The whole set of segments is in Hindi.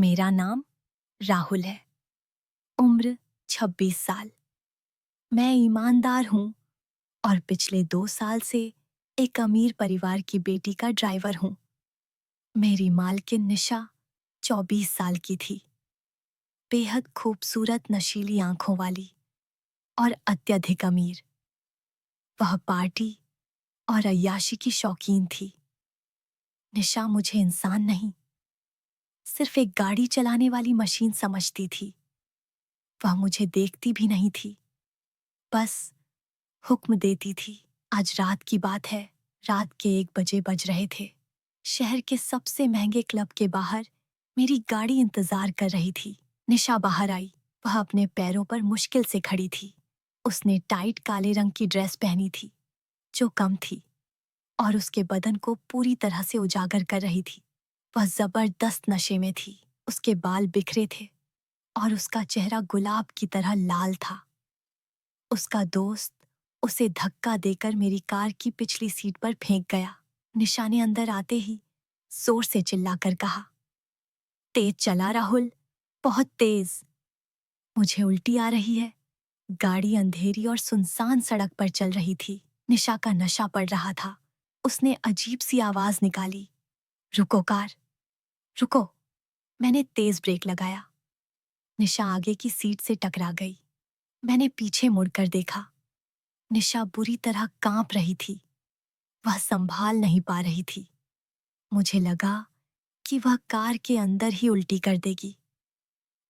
मेरा नाम राहुल है। उम्र 26 साल। मैं ईमानदार हूँ और पिछले 2 साल से एक अमीर परिवार की बेटी का ड्राइवर हूँ। मेरी मालकिन निशा 24 साल की थी। बेहद खूबसूरत नशीली आंखों वाली और अत्यधिक अमीर। वह पार्टी और अय्याशी की शौकीन थी। निशा मुझे इंसान नहीं, सिर्फ एक गाड़ी चलाने वाली मशीन समझती थी। वह मुझे देखती भी नहीं थी, बस हुक्म देती थी। आज रात की बात है। रात के 1 बजे बज रहे थे। शहर के सबसे महंगे क्लब के बाहर मेरी गाड़ी इंतजार कर रही थी। निशा बाहर आई। वह अपने पैरों पर मुश्किल से खड़ी थी। उसने टाइट काले रंग की ड्रेस पहनी थी, जो कम थी और उसके बदन को पूरी तरह से उजागर कर रही थी। वह जबरदस्त नशे में थी। उसके बाल बिखरे थे और उसका चेहरा गुलाब की तरह लाल था। उसका दोस्त उसे धक्का देकर मेरी कार की पिछली सीट पर फेंक गया। निशा ने अंदर आते ही जोर से चिल्लाकर कहा, तेज चला राहुल, बहुत तेज। मुझे उल्टी आ रही है। गाड़ी अंधेरी और सुनसान सड़क पर चल रही थी। निशा का नशा पड़ रहा था। उसने अजीब सी आवाज निकाली, रुको कार, रुको। मैंने तेज ब्रेक लगाया। निशा आगे की सीट से टकरा गई। मैंने पीछे मुड़कर देखा। निशा बुरी तरह कांप रही थी। वह संभाल नहीं पा रही थी। मुझे लगा कि वह कार के अंदर ही उल्टी कर देगी।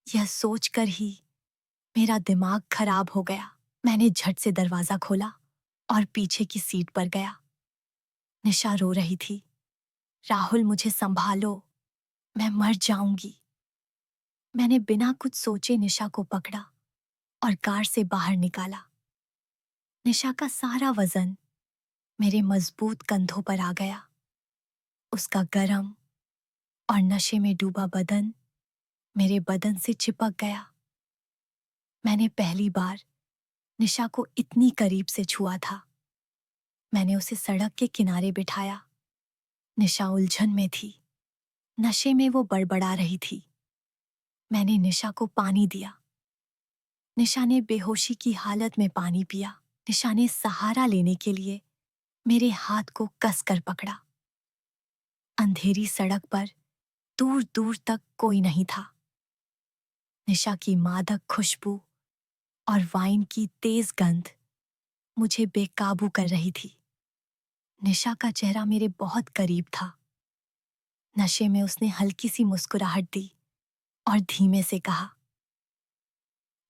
यह सोचकर ही मेरा दिमाग खराब हो गया। मैंने झट से दरवाजा खोला और पीछे की सीट पर गया। निशा रो रही थी, राहुल मुझे संभालो, मैं मर जाऊंगी। मैंने बिना कुछ सोचे निशा को पकड़ा और कार से बाहर निकाला। निशा का सारा वजन मेरे मजबूत कंधों पर आ गया। उसका गर्म और नशे में डूबा बदन मेरे बदन से चिपक गया। मैंने पहली बार निशा को इतनी करीब से छुआ था। मैंने उसे सड़क के किनारे बिठाया। निशा उलझन में थी। नशे में वो बड़बड़ा रही थी। मैंने निशा को पानी दिया। निशा ने बेहोशी की हालत में पानी पिया। निशा ने सहारा लेने के लिए मेरे हाथ को कसकर पकड़ा। अंधेरी सड़क पर दूर दूर तक कोई नहीं था। निशा की मादक खुशबू और वाइन की तेज गंध मुझे बेकाबू कर रही थी। निशा का चेहरा मेरे बहुत करीब था। नशे में उसने हल्की सी मुस्कुराहट दी और धीमे से कहा,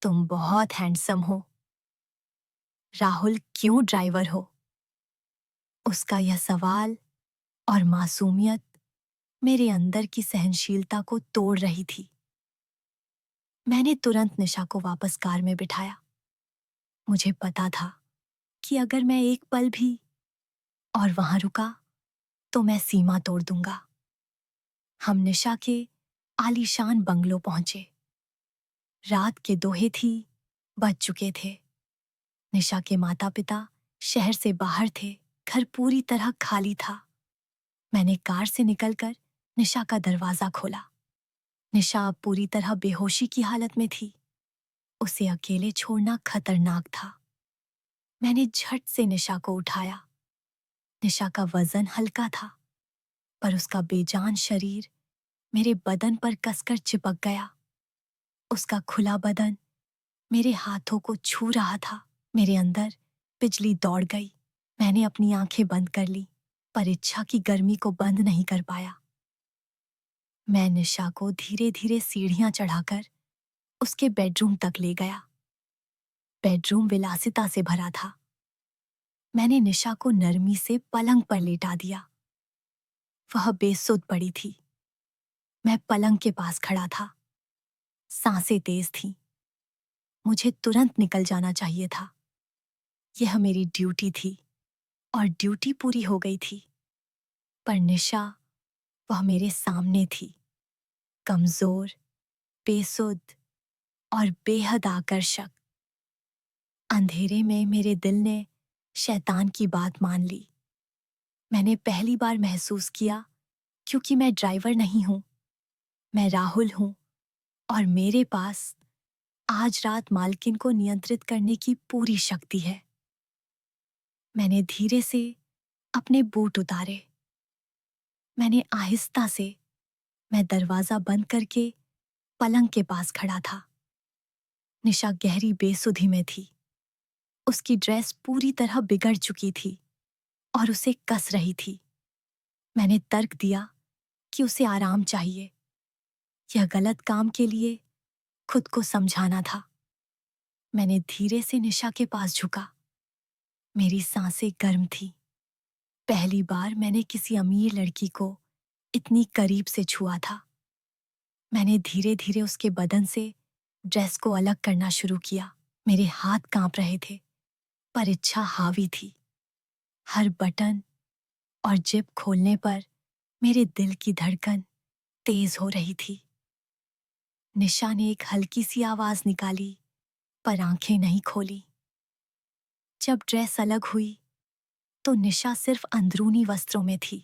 तुम बहुत हैंडसम हो। राहुल क्यों ड्राइवर हो? उसका यह सवाल और मासूमियत मेरे अंदर की सहनशीलता को तोड़ रही थी। मैंने तुरंत निशा को वापस कार में बिठाया। मुझे पता था कि अगर मैं एक पल भी और वहां रुका तो मैं सीमा तोड़ दूंगा। हम निशा के आलीशान बंगलो पहुंचे। रात के 2 बज चुके थे। निशा के माता पिता शहर से बाहर थे। घर पूरी तरह खाली था। मैंने कार से निकलकर निशा का दरवाजा खोला। निशा अब पूरी तरह बेहोशी की हालत में थी। उसे अकेले छोड़ना खतरनाक था। मैंने झट से निशा को उठाया। निशा का वजन हल्का था, पर उसका बेजान शरीर मेरे बदन पर कसकर चिपक गया। उसका खुला बदन मेरे हाथों को छू रहा था। मेरे अंदर बिजली दौड़ गई। मैंने अपनी आंखें बंद कर ली, पर इच्छा की गर्मी को बंद नहीं कर पाया। मैं निशा को धीरे धीरे सीढ़ियां चढ़ाकर उसके बेडरूम तक ले गया। बेडरूम विलासिता से भरा था। मैंने निशा को नरमी से पलंग पर लेटा दिया। वह बेसुध पड़ी थी। मैं पलंग के पास खड़ा था। सांसें तेज थीं। मुझे तुरंत निकल जाना चाहिए था। यह मेरी ड्यूटी थी और ड्यूटी पूरी हो गई थी। पर निशा, वह मेरे सामने थी, कमजोर, बेसुध और बेहद आकर्षक। अंधेरे में मेरे दिल ने शैतान की बात मान ली। मैंने पहली बार महसूस किया, क्योंकि मैं ड्राइवर नहीं हूं, मैं राहुल हूं और मेरे पास आज रात मालकिन को नियंत्रित करने की पूरी शक्ति है। मैंने धीरे से अपने बूट उतारे। मैंने आहिस्ता से मैं दरवाजा बंद करके पलंग के पास खड़ा था। निशा गहरी बेसुधी में थी। उसकी ड्रेस पूरी तरह बिगड़ चुकी थी और उसे कस रही थी। मैंने तर्क दिया कि उसे आराम चाहिए। यह गलत काम के लिए खुद को समझाना था। मैंने धीरे से निशा के पास झुका। मेरी सांसें गर्म थी। पहली बार मैंने किसी अमीर लड़की को इतनी करीब से छुआ था। मैंने धीरे धीरे उसके बदन से ड्रेस को अलग करना शुरू किया। मेरे हाथ कांप रहे थे, पर इच्छा हावी थी। हर बटन और जिप खोलने पर मेरे दिल की धड़कन तेज हो रही थी। निशा ने एक हल्की सी आवाज निकाली, पर आंखें नहीं खोली। जब ड्रेस अलग हुई तो निशा सिर्फ अंदरूनी वस्त्रों में थी।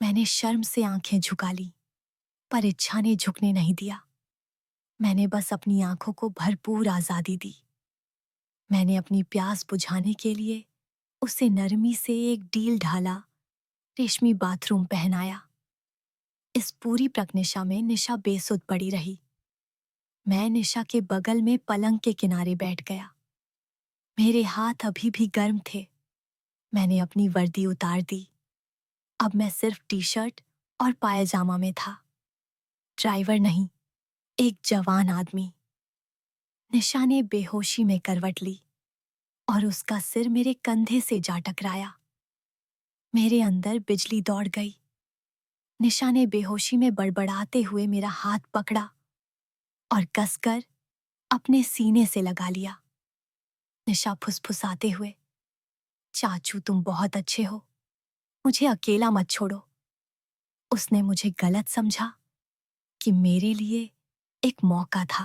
मैंने शर्म से आंखें झुका ली, पर इच्छा ने झुकने नहीं दिया। मैंने बस अपनी आंखों को भरपूर आजादी दी। मैंने अपनी प्यास बुझाने के लिए उसे नरमी से एक डील ढाला, रेशमी बाथरूम पहनाया। इस पूरी प्रक्रिया में निशा बेसुध पड़ी रही। मैं निशा के बगल में पलंग के किनारे बैठ गया। मेरे हाथ अभी भी गर्म थे। मैंने अपनी वर्दी उतार दी। अब मैं सिर्फ टी शर्ट और पायजामा में था। ड्राइवर नहीं, एक जवान आदमी। निशा ने बेहोशी में करवट ली और उसका सिर मेरे कंधे से जा टकराया। मेरे अंदर बिजली दौड़ गई। निशा ने बेहोशी में बड़बड़ाते हुए मेरा हाथ पकड़ा और कसकर अपने सीने से लगा लिया। निशा फुसफुसाते हुए, चाचू तुम बहुत अच्छे हो, मुझे अकेला मत छोड़ो। उसने मुझे गलत समझा कि मेरे लिए एक मौका था।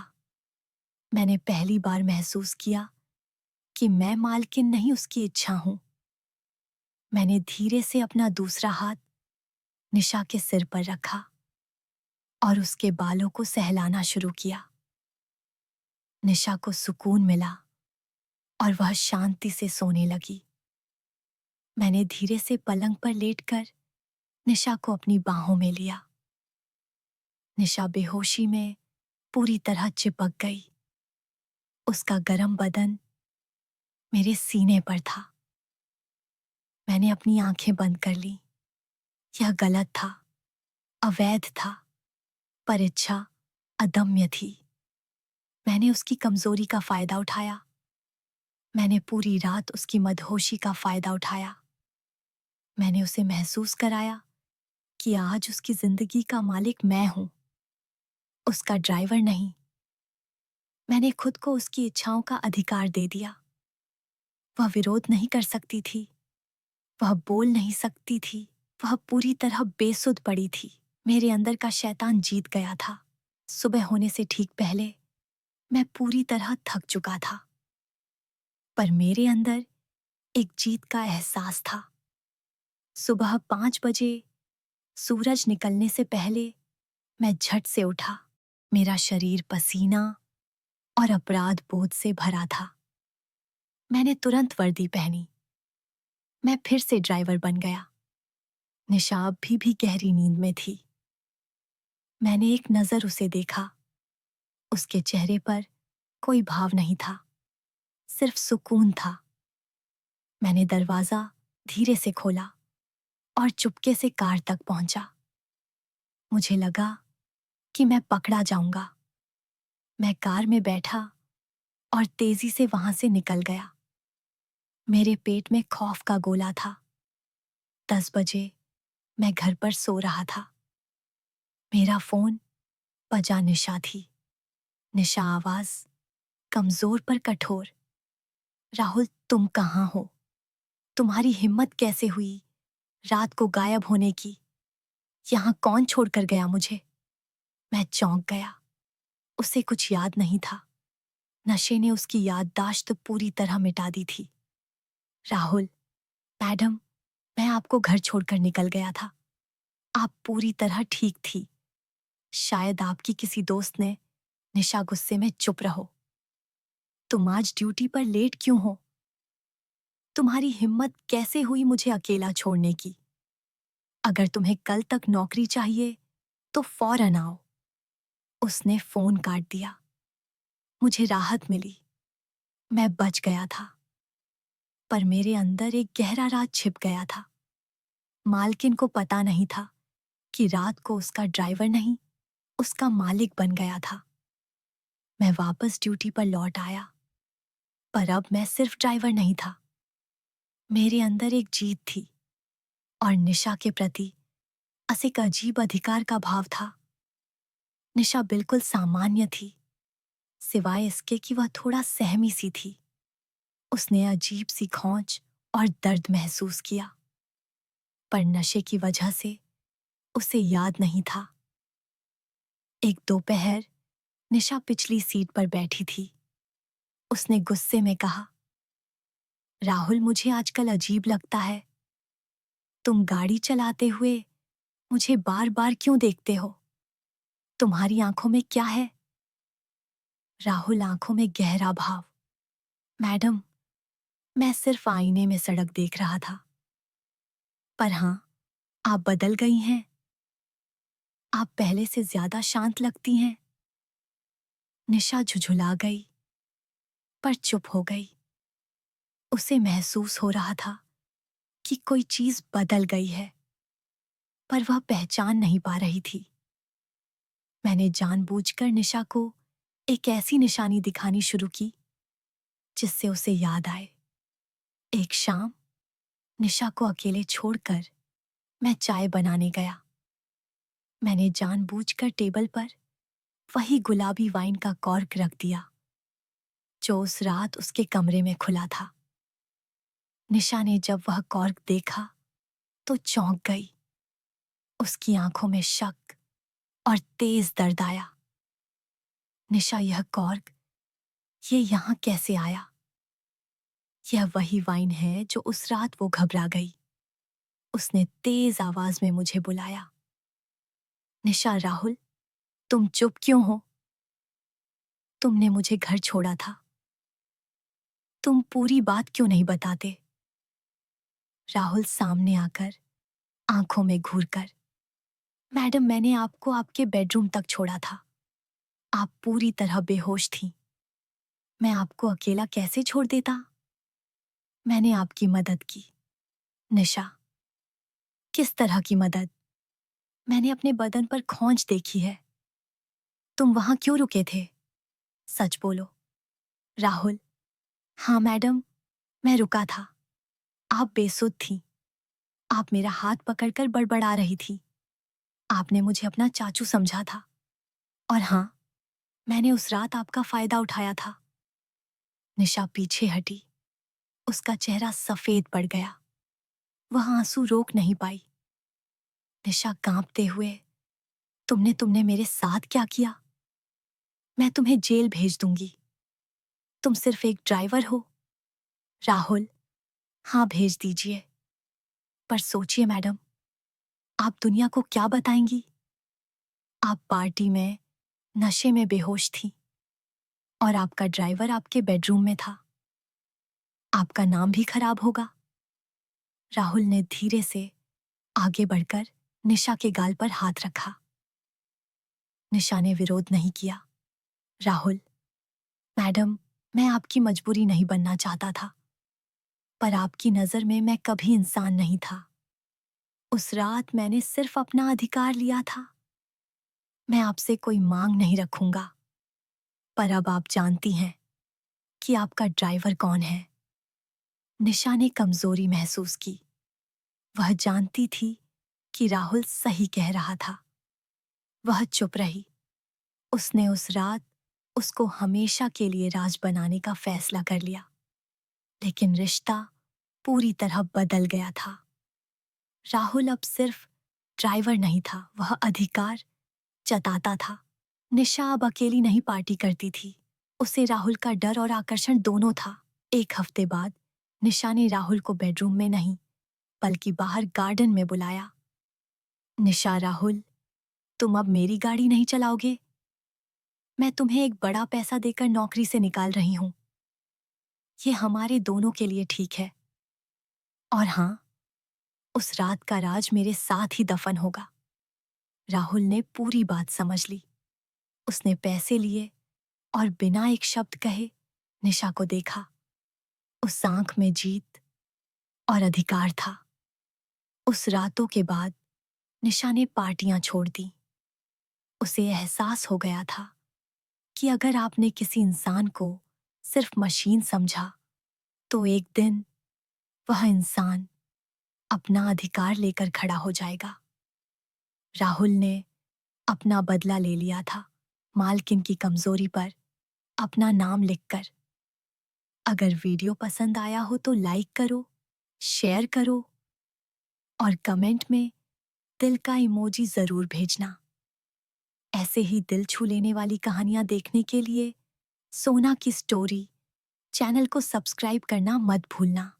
मैंने पहली बार महसूस किया कि मैं मालकिन नहीं, उसकी इच्छा हूं। मैंने धीरे से अपना दूसरा हाथ निशा के सिर पर रखा और उसके बालों को सहलाना शुरू किया। निशा को सुकून मिला और वह शांति से सोने लगी। मैंने धीरे से पलंग पर लेटकर निशा को अपनी बाहों में लिया। निशा बेहोशी में पूरी तरह चिपक गई। उसका गर्म बदन मेरे सीने पर था। मैंने अपनी आंखें बंद कर ली। यह गलत था, अवैध था, पर इच्छा अदम्य थी। मैंने उसकी कमजोरी का फायदा उठाया। मैंने पूरी रात उसकी मदहोशी का फायदा उठाया। मैंने उसे महसूस कराया कि आज उसकी जिंदगी का मालिक मैं हूं, उसका ड्राइवर नहीं। मैंने खुद को उसकी इच्छाओं का अधिकार दे दिया। वह विरोध नहीं कर सकती थी, वह बोल नहीं सकती थी। वह पूरी तरह बेसुध पड़ी थी। मेरे अंदर का शैतान जीत गया था। सुबह होने से ठीक पहले मैं पूरी तरह थक चुका था, पर मेरे अंदर एक जीत का एहसास था। सुबह 5 बजे सूरज निकलने से पहले मैं झट से उठा। मेरा शरीर पसीना और अपराध बोध से भरा था। मैंने तुरंत वर्दी पहनी। मैं फिर से ड्राइवर बन गया। निशा अभी भी गहरी नींद में थी। मैंने एक नजर उसे देखा। उसके चेहरे पर कोई भाव नहीं था, सिर्फ सुकून था। मैंने दरवाजा धीरे से खोला और चुपके से कार तक पहुंचा। मुझे लगा कि मैं पकड़ा जाऊंगा। मैं कार में बैठा और तेजी से वहां से निकल गया। मेरे पेट में खौफ का गोला था। 10 बजे मैं घर पर सो रहा था। मेरा फोन बजा। निशा थी। निशा आवाज कमजोर पर कठोर। राहुल तुम कहाँ हो? तुम्हारी हिम्मत कैसे हुई रात को गायब होने की? यहाँ कौन छोड़कर गया मुझे? मैं चौंक गया। उसे कुछ याद नहीं था। नशे ने उसकी याददाश्त पूरी तरह मिटा दी थी। राहुल, मैडम, मैं आपको घर छोड़कर निकल गया था। आप पूरी तरह ठीक थी। शायद आपकी किसी दोस्त ने। निशा गुस्से में, चुप रहो। तुम आज ड्यूटी पर लेट क्यों हो? तुम्हारी हिम्मत कैसे हुई मुझे अकेला छोड़ने की? अगर तुम्हें कल तक नौकरी चाहिए तो फौरन आओ। उसने फोन काट दिया। मुझे राहत मिली। मैं बच गया था। पर मेरे अंदर एक गहरा राज छिप गया था। मालकिन को पता नहीं था कि रात को उसका ड्राइवर नहीं, उसका मालिक बन गया था। मैं वापस ड्यूटी पर लौट आया, पर अब मैं सिर्फ ड्राइवर नहीं था। मेरे अंदर एक जीत थी और निशा के प्रति एक अजीब अधिकार का भाव था। निशा बिल्कुल सामान्य थी, सिवाय इसके कि वह थोड़ा सहमी सी थी। उसने अजीब सी खौंच और दर्द महसूस किया, पर नशे की वजह से उसे याद नहीं था। एक दोपहर निशा पिछली सीट पर बैठी थी। उसने गुस्से में कहा, राहुल, मुझे आजकल अजीब लगता है। तुम गाड़ी चलाते हुए मुझे बार बार क्यों देखते हो? तुम्हारी आंखों में क्या है? राहुल आंखों में गहरा भाव। मैडम, मैं सिर्फ आईने में सड़क देख रहा था। पर हाँ, आप बदल गई हैं। आप पहले से ज्यादा शांत लगती हैं। निशा झुझुला गई, पर चुप हो गई। उसे महसूस हो रहा था कि कोई चीज बदल गई है, पर वह पहचान नहीं पा रही थी। मैंने जानबूझकर निशा को एक ऐसी निशानी दिखानी शुरू की जिससे उसे याद आए। एक शाम निशा को अकेले छोड़कर मैं चाय बनाने गया। मैंने जानबूझकर टेबल पर वही गुलाबी वाइन का कॉर्क रख दिया जो उस रात उसके कमरे में खुला था। निशा ने जब वह कॉर्क देखा तो चौंक गई। उसकी आंखों में शक और तेज दर्द आया। निशा, यह कॉर्क, ये यहां कैसे आया? यह वही वाइन है जो उस रात वो घबरा गई। उसने तेज आवाज में मुझे बुलाया। निशा, राहुल, तुम चुप क्यों हो? तुमने मुझे घर छोड़ा था। तुम पूरी बात क्यों नहीं बताते? राहुल सामने आकर, आंखों में घूरकर, मैडम, मैंने आपको आपके बेडरूम तक छोड़ा था। आप पूरी तरह बेहोश थीं। मैं आपको अकेला कैसे छोड़ देता? मैंने आपकी मदद की। निशा, किस तरह की मदद? मैंने अपने बदन पर खौंच देखी है। तुम वहां क्यों रुके थे? सच बोलो। राहुल, हाँ मैडम, मैं रुका था। आप बेसुध थी। आप मेरा हाथ पकड़कर बड़बड़ा रही थी। आपने मुझे अपना चाचू समझा था। और हाँ, मैंने उस रात आपका फायदा उठाया था। निशा पीछे हटी। उसका चेहरा सफेद पड़ गया। वह आंसू रोक नहीं पाई। निशा कांपते हुए, तुमने तुमने मेरे साथ क्या किया? मैं तुम्हें जेल भेज दूंगी। तुम सिर्फ एक ड्राइवर हो। राहुल, हाँ भेज दीजिए। पर सोचिए मैडम, आप दुनिया को क्या बताएंगी? आप पार्टी में नशे में बेहोश थी और आपका ड्राइवर आपके बेडरूम में था। आपका नाम भी खराब होगा। राहुल ने धीरे से आगे बढ़कर निशा के गाल पर हाथ रखा। निशा ने विरोध नहीं किया। राहुल, मैडम, मैं आपकी मजबूरी नहीं बनना चाहता था, पर आपकी नजर में मैं कभी इंसान नहीं था। उस रात मैंने सिर्फ अपना अधिकार लिया था। मैं आपसे कोई मांग नहीं रखूंगा, पर अब आप जानती हैं कि आपका ड्राइवर कौन है। निशा ने कमजोरी महसूस की। वह जानती थी कि राहुल सही कह रहा था। वह चुप रही। उसने उस रात उसको हमेशा के लिए राज बनाने का फैसला कर लिया, लेकिन रिश्ता पूरी तरह बदल गया था। राहुल अब सिर्फ ड्राइवर नहीं था, वह अधिकार जताता था। निशा अब अकेली नहीं पार्टी करती थी। उसे राहुल का डर और आकर्षण दोनों था। एक हफ्ते बाद निशा ने राहुल को बेडरूम में नहीं, बल्कि बाहर गार्डन में बुलाया। निशा, राहुल, तुम अब मेरी गाड़ी नहीं चलाओगे? मैं तुम्हें एक बड़ा पैसा देकर नौकरी से निकाल रही हूं। ये हमारे दोनों के लिए ठीक है। और हाँ, उस रात का राज मेरे साथ ही दफन होगा। राहुल ने पूरी बात समझ ली। उसने पैसे लिए और बिना एक शब्द कहे निशा को देखा। उस आंख में जीत और अधिकार था। उस रातों के बाद निशा ने पार्टियां छोड़ दी। उसे एहसास हो गया था कि अगर आपने किसी इंसान को सिर्फ मशीन समझा तो एक दिन वह इंसान अपना अधिकार लेकर खड़ा हो जाएगा। राहुल ने अपना बदला ले लिया था, मालकिन की कमजोरी पर अपना नाम लिखकर। अगर वीडियो पसंद आया हो तो लाइक करो, शेयर करो और कमेंट में दिल का इमोजी जरूर भेजना। ऐसे ही दिल छू लेने वाली कहानियां देखने के लिए सोना की स्टोरी चैनल को सब्सक्राइब करना मत भूलना।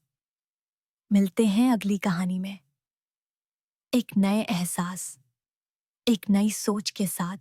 मिलते हैं अगली कहानी में एक नए एहसास, एक नई सोच के साथ।